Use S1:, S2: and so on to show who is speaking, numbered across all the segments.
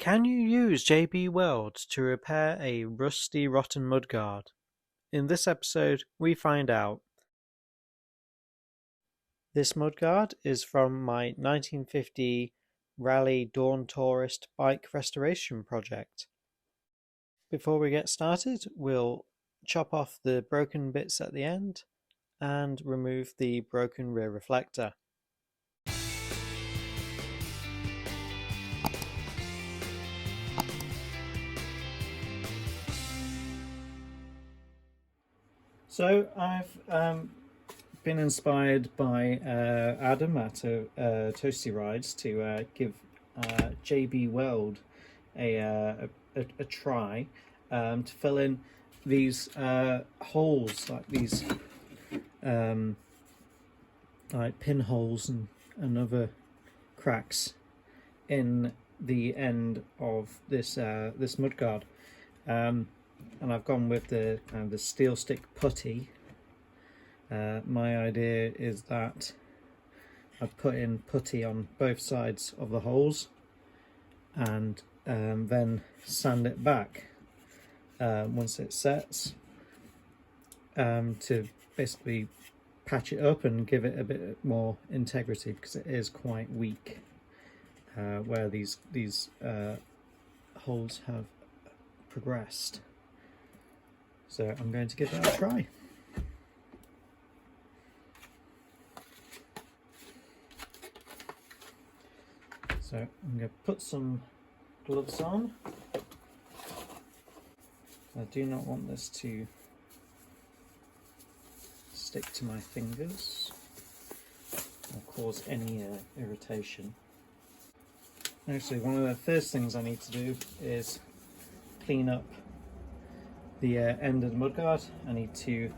S1: Can you use J B Weld to repair a rusty, rotten mudguard? In this episode, we find out. This mudguard is from my 1950 Raleigh Dawn Tourist bike restoration project. Before we get started, we'll chop off the broken bits at the end and remove the broken rear reflector. So I've been inspired by Adam at Toasty Rides to give J B Weld a try to fill in these holes, like these like pinholes and other cracks in the end of this this mudguard. And I've gone with the kind of the Steelstik putty. My idea is that I put in putty on both sides of the holes and then sand it back once it sets to basically patch it up and give it a bit more integrity, because it is quite weak where these holes have progressed. So I'm going to give that a try. So I'm going to put some gloves on. I do not want this to stick to my fingers or cause any irritation. Actually, one of the first things I need to do is clean up the end of the mudguard. I need to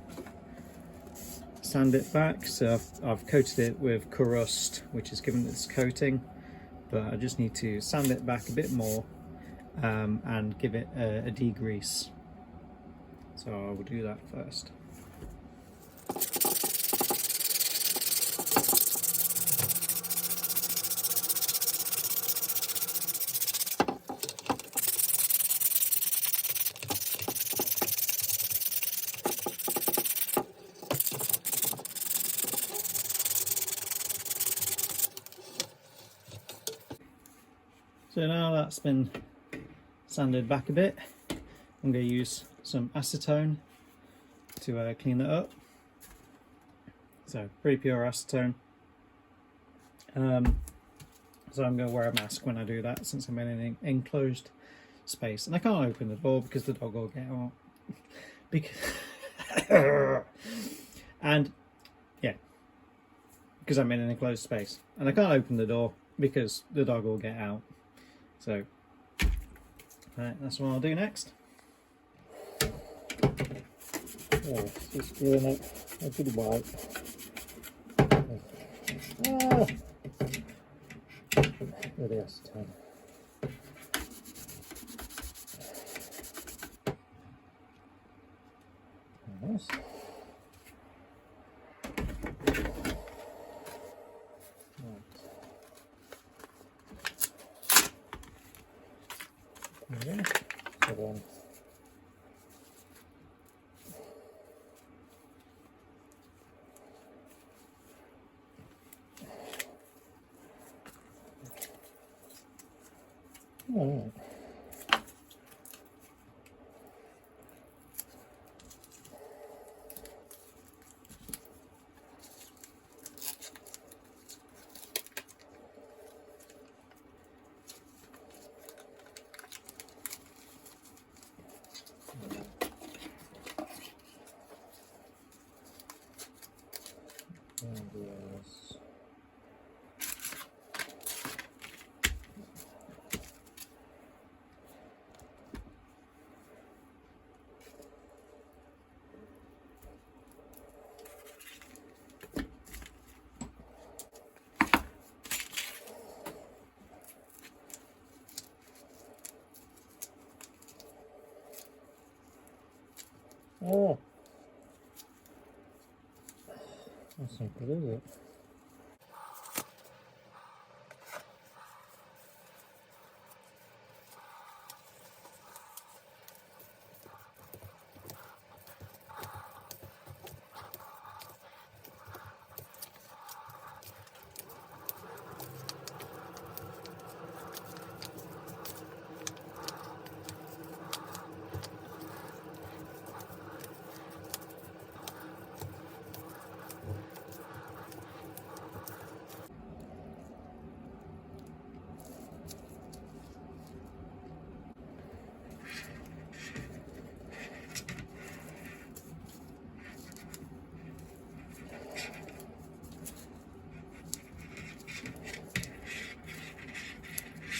S1: sand it back, so I've coated it with Rust, which has given it this coating, but I just need to sand it back a bit more and give it a degrease. So I will do that first. So now that's been sanded back a bit, I'm going to use some acetone to clean it up. So pretty pure acetone. So I'm going to wear a mask when I do that, since I'm in an enclosed space. And I can't open the door because the dog will get out. And yeah, because I'm in an enclosed space. And I can't open the door because the dog will get out. So, right, that's what I'll do next.
S2: Yeah, just doing it a good wipe. With the acetone. Nice. Okay, so then all right. And yes. Oh, that's not good, is it?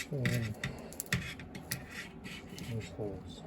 S2: fill in those holes.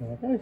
S2: Okay.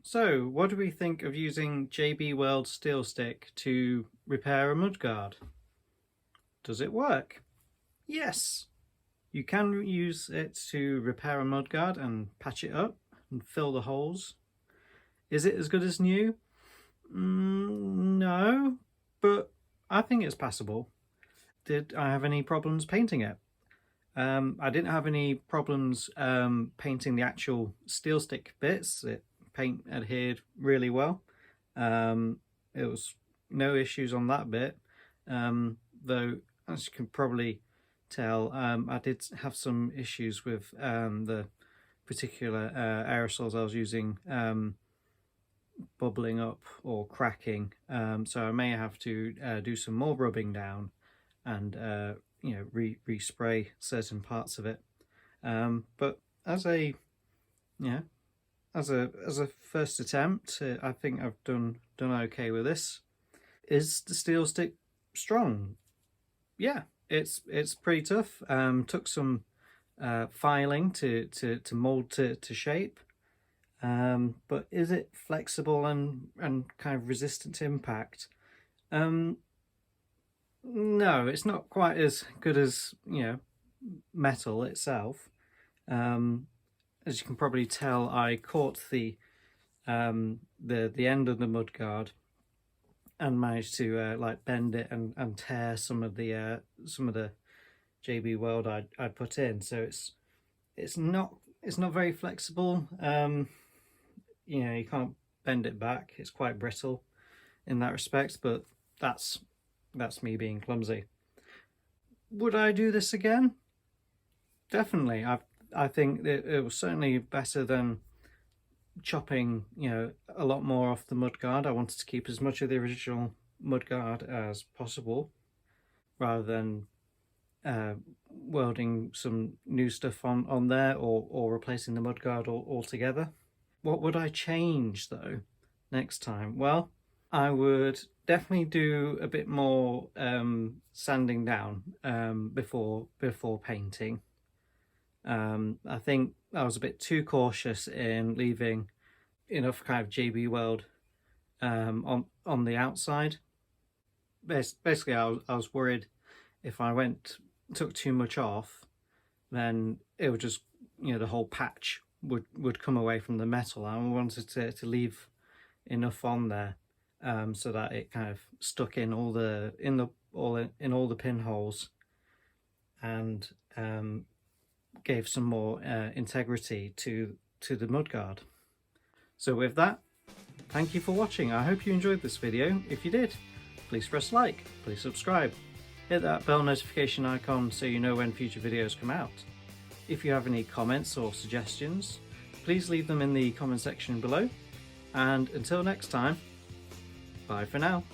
S1: So, what do we think of using J B Weld Steelstik to repair a mudguard? Does it work? Yes! You can use it to repair a mudguard and patch it up and fill the holes. Is it as good as new? No, but I think it's passable. Did I have any problems painting it? I didn't have any problems painting the actual steel stick bits. Paint adhered really well. It was no issues on that bit, though as you can probably tell, I did have some issues with the particular aerosols I was using bubbling up or cracking, so I may have to do some more rubbing down and you know, respray certain parts of it, but as a as a first attempt, I think I've done okay with this. Is the steel stick strong? Yeah, it's pretty tough. Took some filing to mold to shape, but is it flexible and kind of resistant to impact? No, it's not quite as good as, you know, metal itself. As you can probably tell, I caught the end of the mudguard and managed to like bend it and tear some of the J B Weld I put in. So it's not very flexible. You know, you can't bend it back. It's quite brittle in that respect, but that's me being clumsy. Would I do this again? Definitely. I think it was certainly better than chopping, you know, a lot more off the mudguard. I wanted to keep as much of the original mudguard as possible, rather than welding some new stuff on there or replacing the mudguard altogether. What would I change though next time? Well, I would definitely do a bit more sanding down before painting. I think I was a bit too cautious in leaving enough kind of J B Weld on the outside. Basically, I was worried if I took too much off, then it would just, you know, the whole patch would come away from the metal. I wanted to leave enough on there so that it kind of stuck in all the pinholes and gave some more integrity to the mudguard. So with that, thank you for watching. I hope you enjoyed this video. If you did, please press like, please subscribe, hit that bell notification icon so you know when future videos come out. If you have any comments or suggestions, please leave them in the comment section below. And until next time, bye for now.